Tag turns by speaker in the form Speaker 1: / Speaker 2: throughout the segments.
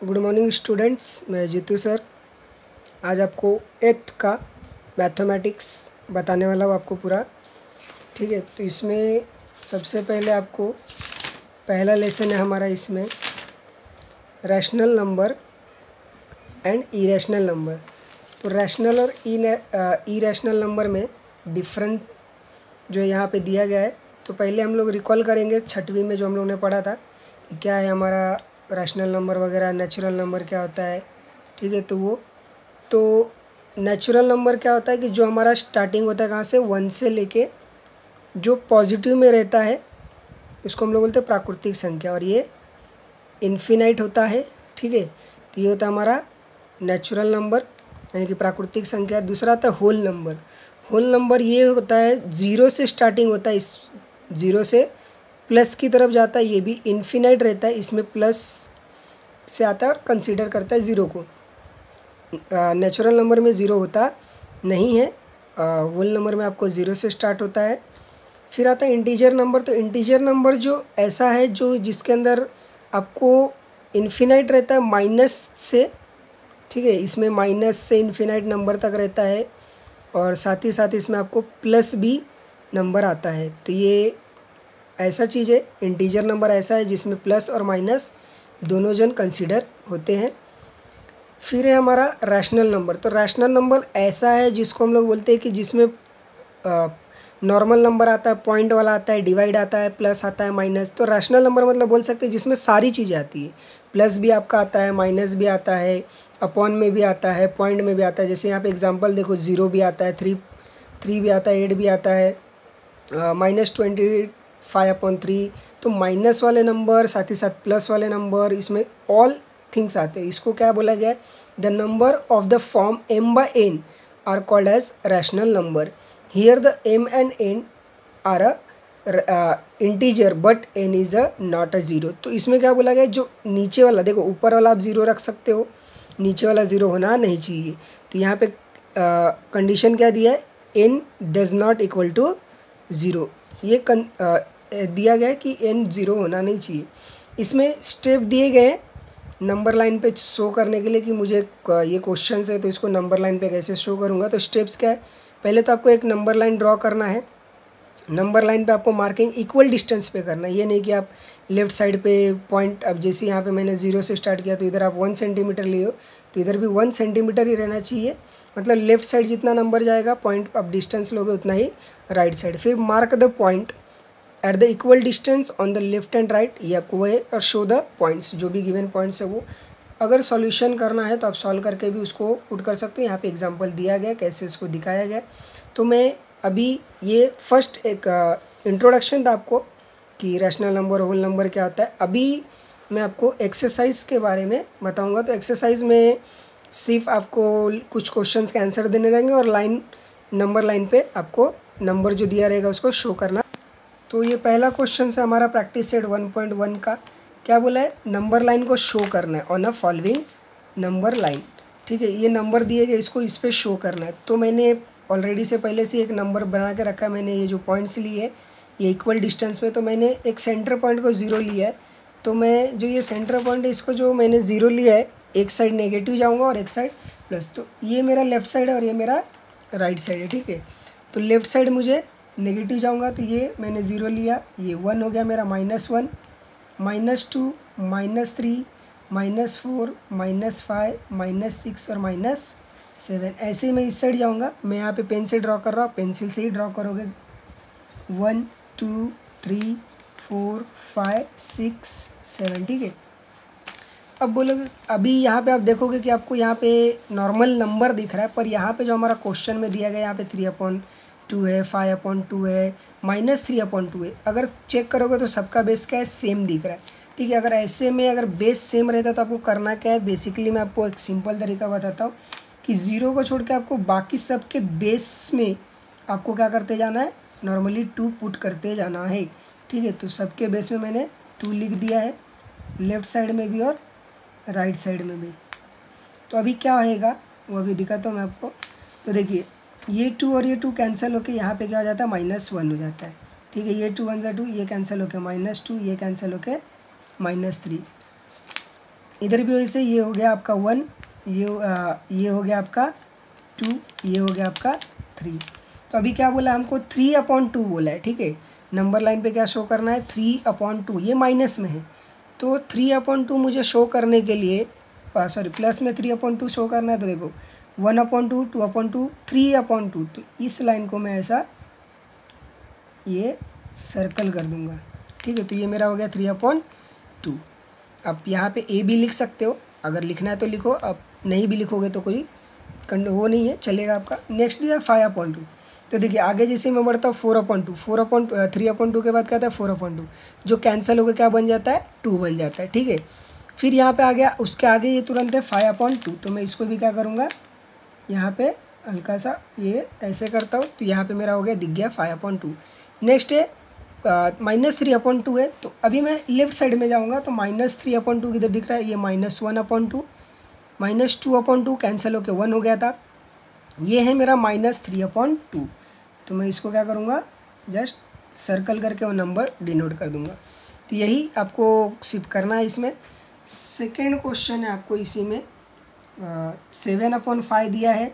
Speaker 1: Good morning students, मैं Jitu sir आज आपको 8th का मैथमेटिक्स बताने वाला हूँ आपको पूरा। ठीक है, तो इसमें सबसे पहले आपको पहला लेसन है हमारा इसमें rational number and irrational number. तो रैशनल और इरेशनल नंबर में डिफरेंट जो यहाँ पे दिया गया है, तो पहले हम लोग रिकॉल करेंगे 6वीं में जो हम लोगों ने पढ़ा था कि क्या है हमारा रैशनल नंबर वगैरह, नेचुरल नंबर क्या होता है। ठीक है, तो नेचुरल नंबर क्या होता है कि जो हमारा स्टार्टिंग होता है कहाँ से, 1 से लेके जो पॉजिटिव में रहता है उसको हम लोग बोलते हैं प्राकृतिक संख्या, और ये इन्फिनाइट होता है। ठीक है, तो ये होता है हमारा नेचुरल नंबर यानी कि प्राकृतिक संख्या। दूसरा आता है होल नंबर। होल नंबर ये होता है 0 से स्टार्टिंग होता है, इस 0 से प्लस की तरफ जाता है, ये भी इन्फिनाइट रहता है, इसमें प्लस से आता है और कंसीडर करता है 0 को। नेचुरल नंबर में 0 होता नहीं है, होल नंबर में आपको 0 से स्टार्ट होता है। फिर आता है इंटीजर नंबर। तो इंटीजर नंबर जो ऐसा है जो जिसके अंदर आपको इन्फिनाइट रहता है माइनस से। ठीक है, इसमें माइनस से इन्फिनाइट नंबर तक रहता है और साथ ही साथ इसमें आपको प्लस भी नंबर आता है। तो ये ऐसा चीज़ है, इंटीजर नंबर ऐसा है जिसमें प्लस और माइनस दोनों जन कंसीडर होते हैं। फिर है हमारा रैशनल नंबर। तो रैशनल नंबर ऐसा है जिसको हम लोग बोलते हैं कि जिसमें नॉर्मल नंबर आता है, पॉइंट वाला आता है, डिवाइड आता है, प्लस आता है, माइनस। तो रैशनल नंबर मतलब बोल सकते हैं जिसमें सारी चीज़ें आती है, प्लस भी आपका आता है, माइनस भी आता है, अपॉन में भी आता है, पॉइंट में भी आता है। जैसे यहाँ पे एग्जांपल देखो, 0 भी आता है, 3 भी आता है, 8 भी आता है, -25/3। तो माइनस वाले नंबर साथ ही साथ प्लस वाले नंबर, इसमें ऑल थिंग्स आते हैं। इसको क्या बोला गया है, the number of the form m/n are called as rational number. Here the m and n are a integer but n is a not a 0। तो इसमें क्या बोला गया है, जो नीचे वाला देखो, ऊपर वाला आप 0 रख सकते हो, नीचे वाला 0 होना नहीं चाहिए। तो यहाँ पे कंडीशन क्या दिया है, n does not equal to 0। ये दिया गया है कि n 0 होना नहीं चाहिए। इसमें स्टेप दिए गए हैं नंबर लाइन पे शो करने के लिए कि मुझे ये क्वेश्चन है तो इसको नंबर लाइन पे कैसे शो करूँगा। तो स्टेप्स क्या है, पहले तो आपको एक नंबर लाइन ड्रॉ करना है। नंबर लाइन पे आपको मार्किंग इक्वल डिस्टेंस पे करना है। ये नहीं कि आप लेफ्ट साइड पे पॉइंट, अब जैसे यहाँ पे मैंने 0 से स्टार्ट किया तो इधर आप 1 सेंटीमीटर लिए हो, तो इधर भी 1 सेंटीमीटर ही रहना चाहिए। मतलब लेफ्ट साइड जितना नंबर जाएगा पॉइंट आप डिस्टेंस लोगे उतना ही राइट साइड। फिर mark the point at the equal distance on the left and right, ये आपको वो है, और शो द पॉइंट्स, जो भी गिवन पॉइंट्स है वो। अगर सॉल्यूशन करना है तो आप सॉल्व करके भी उसको पुट कर सकते हो। यहाँ पे एग्जांपल दिया गया कैसे उसको दिखाया गया। तो मैं अभी ये फर्स्ट एक इंट्रोडक्शन था आपको कि रैशनल नंबर, होल नंबर क्या होता है। अभी मैं आपको एक्सरसाइज के बारे में बताऊँगा। तो एक्सरसाइज में सिर्फ आपको कुछ क्वेश्चंस के आंसर देने रहेंगे और नंबर लाइन पे आपको नंबर जो दिया रहेगा उसको शो करना। तो ये पहला क्वेश्चन है हमारा प्रैक्टिस सेट 1.1 का। क्या बोला है, नंबर लाइन को शो करना है on a following number line. ठीक है, ये नंबर दिए गए, इसको इस पर शो करना है। तो मैंने ऑलरेडी से पहले से एक नंबर बना के रखा है। मैंने ये जो पॉइंट्स लिए ये इक्वल डिस्टेंस में, तो मैंने एक सेंटर पॉइंट को 0 लिया है। तो मैं जो ये सेंटर पॉइंट है इसको जो मैंने 0 लिया है, एक साइड नेगेटिव जाऊँगा और एक साइड प्लस। तो ये मेरा लेफ्ट साइड है और ये मेरा राइट साइड है। ठीक है, तो लेफ्ट साइड मुझे नेगेटिव जाऊंगा, तो ये मैंने 0 लिया, ये 1 हो गया मेरा, -1, -2, -3, -4, -5, -6 और -7। ऐसे ही मैं इस साइड जाऊंगा। मैं यहाँ पे पेन से ड्रॉ कर रहा हूँ, पेंसिल से ही ड्रॉ करोगे। 1 2 3 4 5 6 7। ठीक है, अब बोलोगे, अभी यहाँ पे आप देखोगे कि आपको यहाँ पे नॉर्मल नंबर दिख रहा है, पर यहाँ पे जो हमारा क्वेश्चन में दिया गया यहाँ पे 3/2 है, 5/2 है, -3/2 है। अगर चेक करोगे तो सबका बेस क्या है, सेम दिख रहा है। ठीक है, अगर ऐसे में अगर बेस सेम रहता तो आपको करना क्या है, बेसिकली मैं आपको एक सिंपल तरीका बताता हूँ कि 0 को छोड़ के आपको बाकी सबके बेस में आपको क्या करते जाना है, नॉर्मली 2 पुट करते जाना है। ठीक है, तो सबके बेस में मैंने 2 लिख दिया है, लेफ्ट साइड में भी और राइट साइड में भी। तो अभी क्या होएगा वो अभी दिखाता हूँ मैं आपको। तो देखिए, ये 2 और ये 2 कैंसिल होके यहाँ पे क्या हो जाता है, -1 हो जाता है। ठीक है, ये 2 1 2, ये कैंसिल होके -2, ये कैंसिल होके -3। इधर भी वैसे ये हो गया आपका 1, ये हो गया आपका 2, ये हो गया आपका 3। तो अभी क्या बोला हमको 3/2 बोला है, ठीक है। नंबर लाइन पे क्या शो करना है 3/2, ये माइनस में है तो 3/2 मुझे शो करने के लिए सॉरी प्लस में 3/2 शो करना है तो देखो 1/2, 2/2, 3/2। तो इस लाइन को मैं ऐसा ये सर्कल कर दूंगा, ठीक है। तो ये मेरा हो गया 3/2। आप यहाँ पे ए भी लिख सकते हो, अगर लिखना है तो लिखो, अब नहीं भी लिखोगे तो कोई वो नहीं है, चलेगा आपका। नेक्स्ट दिया 5/2। तो देखिए आगे जैसे मैं बढ़ता हूँ 4/2, 3/2 के बाद क्या था 4/2, जो कैंसिल होकर क्या बन जाता है 2 बन जाता है, ठीक है। फिर यहाँ पे आ गया, उसके आगे ये तुरंत है 5/2। तो मैं इसको भी क्या करूँगा, यहाँ पे हल्का सा ये ऐसे करता हूँ, तो यहाँ पे मेरा हो गया, दिख गया 5/2। नेक्स्ट है -3/2 है। तो अभी मैं लेफ्ट साइड में जाऊँगा तो -3/2 किधर दिख रहा है, ये -1/2, -2/2 कैंसिल होके 1 हो गया था। ये है मेरा -3/2। तो मैं इसको क्या करूँगा, जस्ट सर्कल करके वो नंबर डिनोट कर दूँगा। तो यही आपको सिर्फ करना है इसमें। सेकेंड क्वेश्चन है आपको इसी में 7/5 दिया है,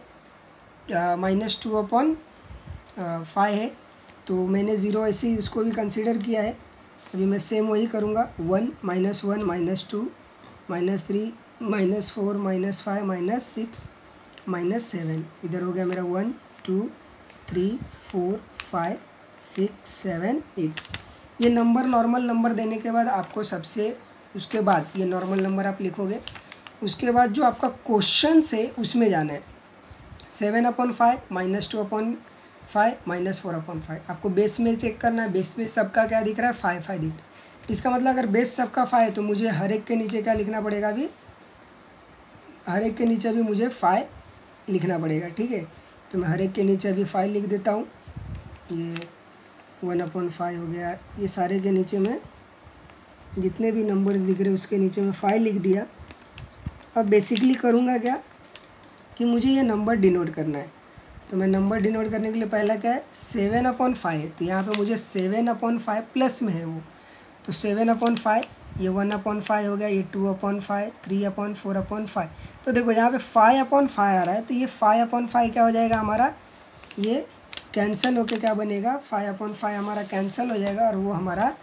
Speaker 1: -2/5 है। तो मैंने 0 ऐसे ही उसको भी कंसीडर किया है। अभी मैं सेम वही करूँगा, 1 -1 -2 -3 -4 -5 -6 -7। इधर हो गया मेरा 1 2 3 4 5 6 7 8। ये नंबर नॉर्मल नंबर देने के बाद आपको सबसे उसके बाद ये नॉर्मल नंबर आप लिखोगे, उसके बाद जो आपका क्वेश्चन से उसमें जाना है 7/5 -2/5 -4/5। आपको बेस में चेक करना है, बेस में सबका क्या दिख रहा है 5 5 दिख रहा है। इसका मतलब अगर बेस सबका 5 है तो मुझे हर एक के नीचे क्या लिखना पड़ेगा, अभी हर एक के नीचे भी मुझे 5 लिखना पड़ेगा, ठीक है। तो मैं हर एक के नीचे अभी 5 लिख देता हूँ। ये 1/5 हो गया, ये सारे के नीचे में जितने भी नंबर्स दिख रहे हैं उसके नीचे में 5 लिख दिया। अब बेसिकली करूँगा क्या कि मुझे ये नंबर डिनोट करना है। तो मैं नंबर डिनोट करने के लिए पहला क्या है 7/5 है, तो यहाँ पे मुझे 7/5 प्लस में है वो, तो 7/5 ये 1/5 हो गया, ये 2/5 3/4/5। तो देखो यहाँ पे 5/5 आ रहा है, तो ये 5/5 क्या हो जाएगा हमारा, ये कैंसिल होके क्या बनेगा 5/5 हमारा कैंसिल हो जाएगा और वो हमारा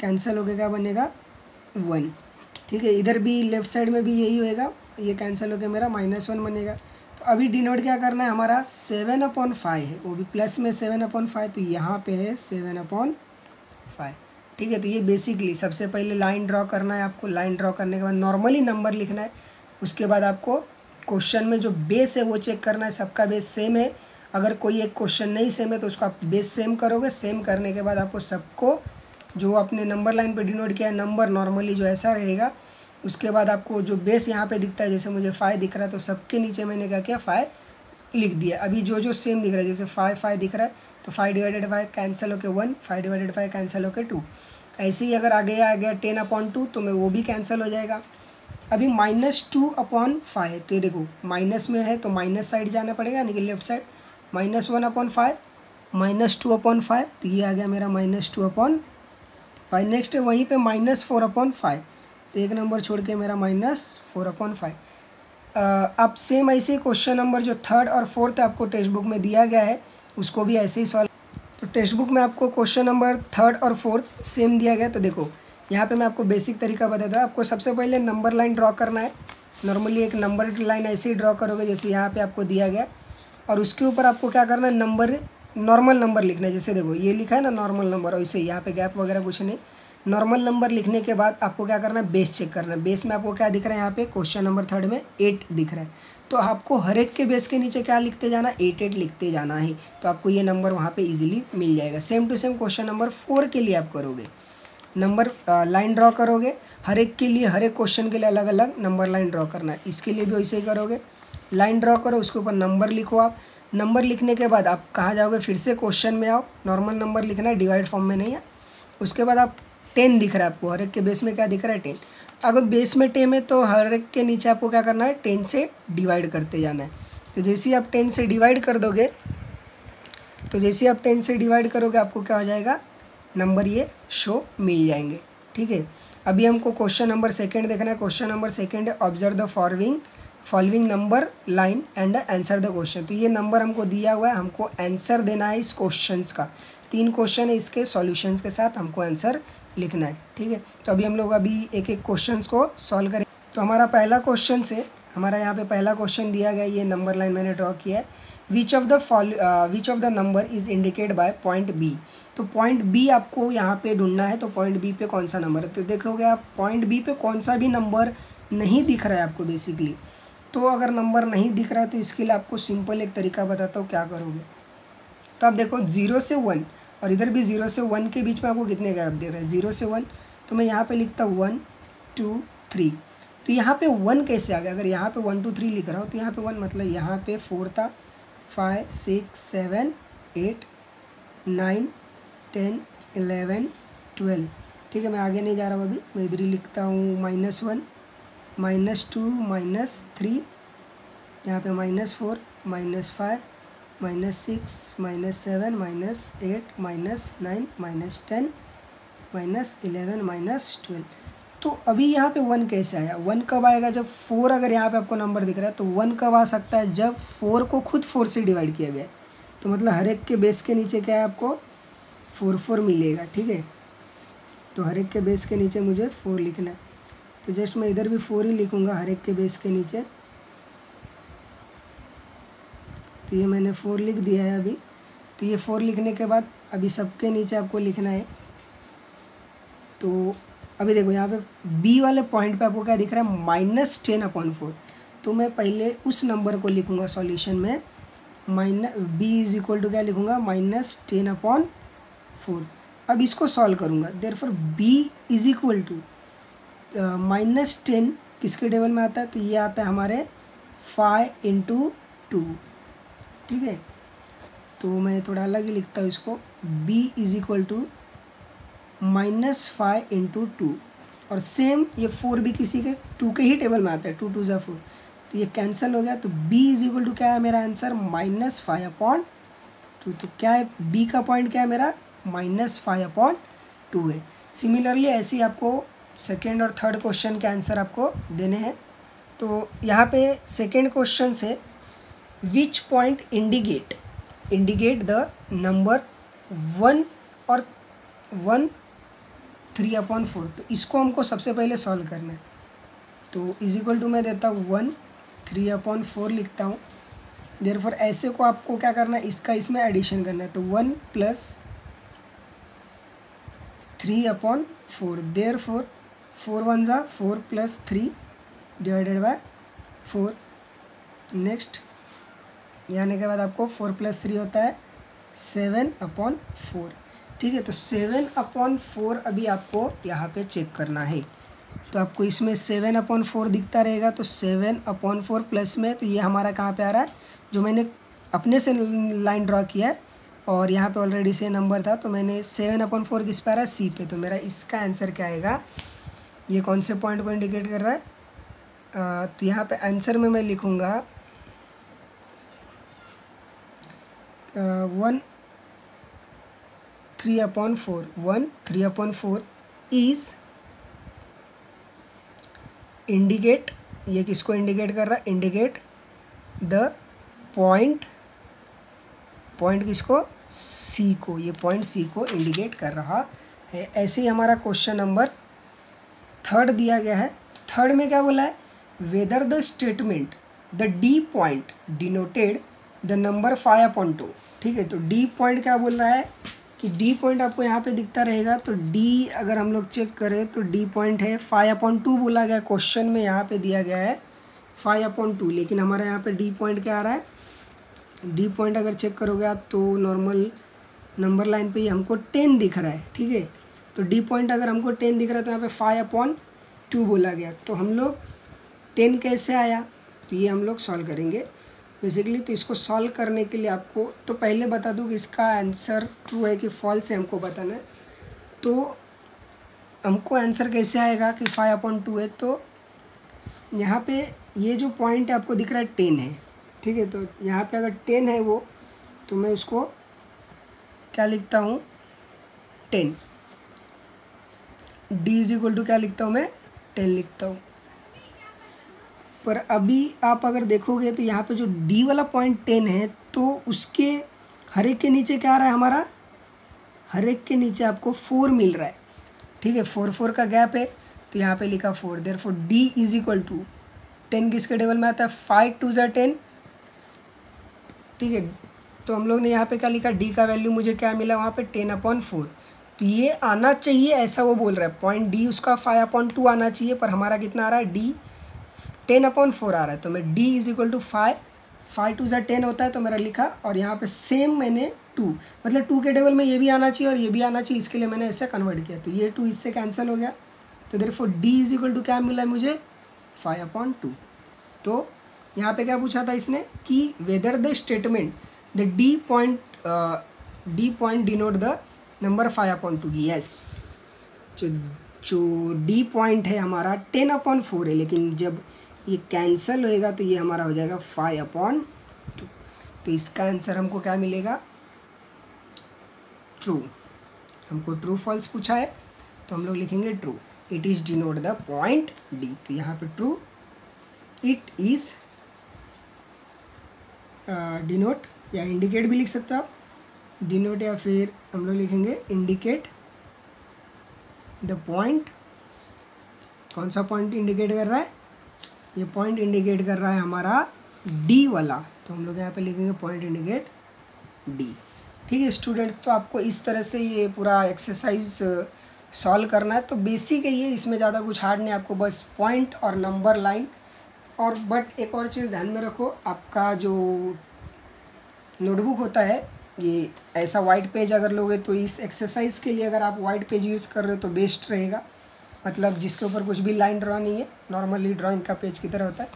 Speaker 1: कैंसिल होके क्या बनेगा 1, ठीक है। इधर भी लेफ्ट साइड में भी यही होएगा, ये कैंसिल होके मेरा -1 बनेगा। तो अभी डिनोट क्या करना है हमारा 7/5 है, वो भी प्लस में 7/5, तो यहाँ पे है 7/5, ठीक है। तो ये बेसिकली सबसे पहले लाइन ड्रॉ करना है आपको। लाइन ड्रॉ करने के बाद नॉर्मली नंबर लिखना है। उसके बाद आपको क्वेश्चन में जो बेस है वो चेक करना है, सबका बेस सेम है। अगर कोई एक क्वेश्चन नहीं सेम है तो उसको आप बेस सेम करोगे। सेम करने के बाद आपको सबको जो अपने नंबर लाइन पे डिनोट किया है नंबर नॉर्मली जो ऐसा रहेगा, उसके बाद आपको जो बेस यहाँ पे दिखता है, जैसे मुझे 5 दिख रहा है तो सबके नीचे मैंने क्या किया 5 लिख दिया। अभी जो जो सेम दिख रहा है, जैसे 5 5 दिख रहा है तो 5/5 कैंसिल होके 1, 5/5 कैंसिल होके 2। ऐसे ही अगर आगे आ गया 10/2 तो मैं वो भी कैंसिल हो जाएगा। अभी -2/5 तो ये देखो माइनस में है तो माइनस साइड जाना पड़ेगा, यानी कि लेफ्ट साइड। -1/5 -2/5, तो ये आ गया मेरा -2/5। नेक्स्ट है वहीं पे -4/5, तो एक नंबर छोड़ के मेरा -4/5। अब सेम ऐसे ही क्वेश्चन नंबर जो 3rd और 4th आपको टेक्स्ट बुक में दिया गया है उसको भी ऐसे ही सॉल्व। तो टेक्स्ट बुक में आपको क्वेश्चन नंबर 3rd और 4th सेम दिया गया। तो देखो यहाँ पे मैं आपको बेसिक तरीका बताता हूँ। आपको सबसे पहले नंबर लाइन ड्रॉ करना है। नॉर्मली एक नंबर लाइन ऐसे ही ड्रॉ करोगे जैसे यहाँ पे आपको दिया गया, और उसके ऊपर आपको क्या करना है नॉर्मल नंबर लिखना है। जैसे देखो ये लिखा है ना नॉर्मल नंबर, और इसे यहाँ पे गैप वगैरह कुछ नहीं। नॉर्मल नंबर लिखने के बाद आपको क्या करना है बेस चेक करना है। बेस में आपको क्या दिख रहा है, यहाँ पे क्वेश्चन नंबर 3rd में 8 दिख रहा है, तो आपको हर एक के बेस के नीचे क्या लिखते जाना 8 8 लिखते जाना है। तो आपको ये नंबर वहाँ पे इजीली मिल जाएगा। Same to same question number 4 के लिए आप करोगे, नंबर लाइन ड्रॉ करोगे। हर एक के लिए, हर एक क्वेश्चन के लिए अलग अलग नंबर लाइन ड्रॉ करना है। इसके लिए भी वैसे ही करोगे, लाइन ड्रॉ करो, उसके ऊपर नंबर लिखो। आप नंबर लिखने के बाद आप कहाँ जाओगे, फिर से क्वेश्चन में आओ। नॉर्मल नंबर लिखना है, डिवाइड फॉर्म में नहीं है। उसके बाद आप 10 दिख रहा है आपको, हर एक के बेस में क्या दिख रहा है 10। अगर बेस में 10 है तो हर एक के नीचे आपको क्या करना है 10 से डिवाइड करते जाना है। तो जैसे ही आप 10 से डिवाइड कर दोगे, तो जैसे ही आप 10 से डिवाइड करोगे आपको क्या हो जाएगा नंबर ये शो मिल जाएंगे, ठीक है। अभी हमको क्वेश्चन नंबर सेकंड देखना है। क्वेश्चन नंबर सेकंड है observe the following number line and answer the question. तो ये नंबर हमको दिया हुआ है, हमको आंसर देना है इस क्वेश्चंस का। 3 क्वेश्चन है, इसके सॉल्यूशंस के साथ हमको आंसर लिखना है, ठीक है। तो अभी हम लोग एक एक क्वेश्चंस को सॉल्व करें। तो हमारा पहला क्वेश्चन से हमारा यहाँ पे पहला क्वेश्चन दिया गया, ये नंबर लाइन मैंने ड्रॉ किया है। Which of the number is indicate by point B. तो पॉइंट बी आपको यहाँ पे ढूंढना है। तो पॉइंट बी पे कौन सा नंबर है, तो देखोगे आप पॉइंट बी पे कौन सा भी नंबर नहीं दिख रहा है आपको बेसिकली। तो अगर नंबर नहीं दिख रहा है तो इसके लिए आपको सिंपल एक तरीका बताता हूँ क्या करोगे। तो आप देखो 0 से 1 और इधर भी 0 से 1 के बीच में आपको कितने गैप दे रहे हैं, 0 से 1। तो मैं यहाँ पे लिखता हूँ 1 2 3। तो यहाँ पे 1 कैसे आ गया, अगर यहाँ पे 1 2 3 लिख रहा हूँ तो यहाँ पे 1 मतलब यहाँ पे 4 था, 5 6 7 8 9 10 11 12। ठीक है, मैं आगे नहीं जा रहा हूँ अभी, मैं इधर ही लिखता हूँ -1 -2 -3, यहाँ पे -4 -5 -6 -7 -8 -9 -10 -11 -12। तो अभी यहाँ पे 1 कैसे आया, 1 कब आएगा, जब 4, अगर यहाँ पे आपको नंबर दिख रहा है तो 1 कब आ सकता है, जब 4 को खुद 4 से डिवाइड किया गया है। तो मतलब हर एक के बेस के नीचे क्या है, आपको 4 मिलेगा, ठीक है। तो हर एक के बेस के नीचे मुझे 4 लिखना है। तो जस्ट मैं इधर भी 4 ही लिखूँगा हर एक के बेस के नीचे। तो ये मैंने 4 लिख दिया है अभी। तो ये 4 लिखने के बाद अभी सबके नीचे आपको लिखना है। तो अभी देखो यहाँ पे बी वाले पॉइंट पे आपको क्या दिख रहा है, -10/4। तो मैं पहले उस नंबर को लिखूँगा सॉल्यूशन में, बी इज इक्वल टू क्या लिखूँगा, -10/4। अब इसको सॉल्व करूँगा, therefore B is equal to -10 किसके टेबल में आता है, तो ये आता है हमारे 5 × 2, ठीक है। तो मैं थोड़ा अलग ही लिखता हूँ इसको, b इज इक्वल टू -5 × 2। और सेम ये 4 भी किसी के 2 के ही टेबल में आता है, 2 2 ज़ा 4। तो ये कैंसिल हो गया। तो b इज इक्वल टू क्या है मेरा आंसर, -5/2। तो क्या है b का पॉइंट, क्या है मेरा -5/2 है। सिमिलरली ऐसे ही आपको सेकेंड और थर्ड क्वेश्चन के आंसर आपको देने हैं। तो यहाँ पे सेकेंड क्वेश्चन से which point indicate the number 1 और 1 3/4। तो इसको हमको सबसे पहले सॉल्व करना है। तो इज इक्वल टू मैं देता हूँ 1 3/4 लिखता हूँ। देयरफॉर ऐसे को आपको क्या करना है, इसका इसमें एडिशन करना है। तो 1 + 3/4, देयरफॉर 4 1 ज़ा 4 + 3 / 4। नेक्स्ट ये आने के बाद आपको 4 + 3 होता है 7/4, ठीक है। तो 7/4 अभी आपको यहाँ पे चेक करना है। तो आपको इसमें 7/4 दिखता रहेगा। तो 7/4 प्लस में, तो ये हमारा कहाँ पे आ रहा है, जो मैंने अपने से लाइन ड्रॉ किया है और यहाँ पे ऑलरेडी से नंबर था, तो मैंने 7/4 किस पे आ रहा है, सी पे। तो मेरा इसका आंसर क्या आएगा, ये कौन से पॉइंट को इंडिकेट कर रहा है। तो यहाँ पे आंसर में मैं लिखूँगा 1 3/4 इज़ इंडिकेट, ये किसको इंडिकेट कर रहा है, इंडिकेट द पॉइंट किसको, सी को। ये पॉइंट सी को इंडिकेट कर रहा है। ऐसे ही हमारा क्वेश्चन नंबर थर्ड दिया गया है। थर्ड में क्या बोला है, whether the statement the D point denoted the number 5/2। ठीक है, तो डी पॉइंट क्या बोल रहा है कि डी पॉइंट आपको यहाँ पे दिखता रहेगा। तो डी अगर हम लोग चेक करें तो डी पॉइंट है 5/2 बोला गया क्वेश्चन में, यहाँ पे दिया गया है 5/2, लेकिन हमारा यहाँ पे डी पॉइंट क्या आ रहा है, डी पॉइंट अगर चेक करोगे आप तो नॉर्मल नंबर लाइन पे ही हमको 10 दिख रहा है। ठीक है, तो डी पॉइंट अगर हमको 10 दिख रहा है तो यहाँ पे 5/2 बोला गया। तो हम लोग 10 कैसे आया, तो ये हम लोग सॉल्व करेंगे बेसिकली। तो इसको सॉल्व करने के लिए आपको तो पहले बता दूँ कि इसका आंसर ट्रू है कि फॉल्स है, हमको बताना है। तो हमको आंसर कैसे आएगा कि 5/2 है, तो यहाँ पे ये जो पॉइंट है आपको दिख रहा है 10 है। ठीक है, तो यहाँ पे अगर 10 है वो, तो मैं उसको क्या लिखता हूँ 10। डी इज इक्वल टू क्या लिखता हूँ मैं, 10 लिखता हूँ। पर अभी आप अगर देखोगे तो यहाँ पे जो डी वाला पॉइंट 10 है तो उसके हर एक के नीचे क्या आ रहा है हमारा, हर एक के नीचे आपको 4 मिल रहा है, ठीक है, 4 का गैप है, तो यहाँ पे लिखा 4, therefore D is equal to 10 किसके टेबल में आता है, 5 2 ज़ा 10, ठीक है। तो हम लोग ने यहाँ पे क्या लिखा, डी का वैल्यू मुझे क्या मिला वहाँ पे 10/4, तो ये आना चाहिए ऐसा वो बोल रहा है, पॉइंट डी उसका 5/2 आना चाहिए, पर हमारा कितना आ रहा है, डी 10/4 आ रहा है, तो मैं डी इज इक्वल टू 5 2 ज़ा 10 होता है, तो मेरा लिखा, और यहाँ पे सेम मैंने 2, मतलब 2 के टेबल में ये भी आना चाहिए और ये भी आना चाहिए, इसके लिए मैंने ऐसे कन्वर्ट किया, तो ये 2 इससे कैंसिल हो गया, तो therefore D is equal to क्या मिला है मुझे, 5/2। तो यहाँ पे क्या पूछा था इसने कि whether the statement the D point denote the number 5/2, yes, जो डी पॉइंट है हमारा 10/4 है, लेकिन जब ये कैंसिल होएगा तो ये हमारा हो जाएगा 5/2, तो इसका आंसर हमको क्या मिलेगा, ट्रू। हमको ट्रू फॉल्स पूछा है तो हम लोग लिखेंगे true, it is denote the point D, तो यहाँ पे ट्रू, इट इज़ डिनोट या इंडिकेट भी लिख सकते हो आप, डिनोट या फिर हम लोग लिखेंगे इंडिकेट द पॉइंट, कौन सा पॉइंट इंडिकेट कर रहा है, ये पॉइंट इंडिकेट कर रहा है हमारा डी वाला, तो हम लोग यहाँ पे लिखेंगे पॉइंट इंडिकेट डी, ठीक है स्टूडेंट्स। तो आपको इस तरह से ये पूरा एक्सरसाइज सॉल्व करना है, तो बेसिक है ये, इसमें ज़्यादा कुछ हार्ड नहीं, आपको बस पॉइंट और नंबर लाइन, और बट एक और चीज़ ध्यान में रखो, आपका जो नोटबुक होता है ये ऐसा वाइट पेज अगर लोगे तो इस एक्सरसाइज के लिए अगर आप वाइट पेज यूज़ कर रहे हो तो बेस्ट रहेगा, मतलब जिसके ऊपर कुछ भी लाइन ड्रॉ नहीं है, नॉर्मली ड्राइंग का पेज की तरह होता है।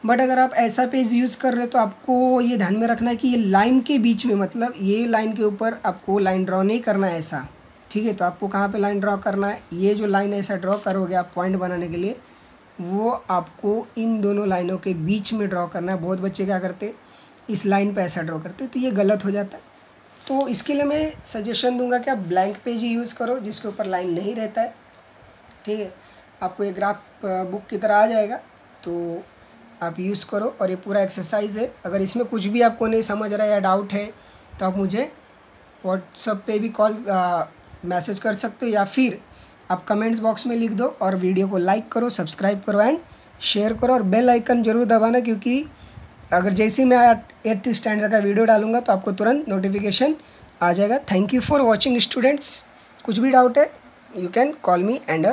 Speaker 1: बट अगर आप ऐसा पेज यूज़ कर रहे हो तो आपको ये ध्यान में रखना है कि ये लाइन के बीच में, मतलब ये लाइन के ऊपर आपको लाइन ड्रॉ नहीं करना है ऐसा, ठीक है। तो आपको कहाँ पे लाइन ड्रॉ करना है, ये जो लाइन ऐसा ड्रॉ करोगे आप पॉइंट बनाने के लिए, वो आपको इन दोनों लाइनों के बीच में ड्रॉ करना है। बहुत बच्चे क्या करते, इस लाइन पे ऐसा ड्रॉ करते, तो ये गलत हो जाता है। तो इसके लिए मैं सजेशन दूंगा कि आप ब्लैंक पेज ही यूज़ करो जिसके ऊपर लाइन नहीं रहता है, ठीक है। आपको ये ग्राफ बुक की तरह आ जाएगा, तो आप यूज़ करो, और ये पूरा एक्सरसाइज है। अगर इसमें कुछ भी आपको नहीं समझ रहा है या डाउट है तो आप मुझे व्हाट्सएप पे भी कॉल मैसेज कर सकते हो, या फिर आप कमेंट्स बॉक्स में लिख दो, और वीडियो को लाइक करो, सब्सक्राइब करो एंड शेयर करो, और बेल आइकन ज़रूर दबाना, क्योंकि अगर जैसे ही मैं 8th स्टैंडर्ड का वीडियो डालूंगा तो आपको तुरंत नोटिफिकेशन आ जाएगा। Thank you for watching students, कुछ भी डाउट है you can call me and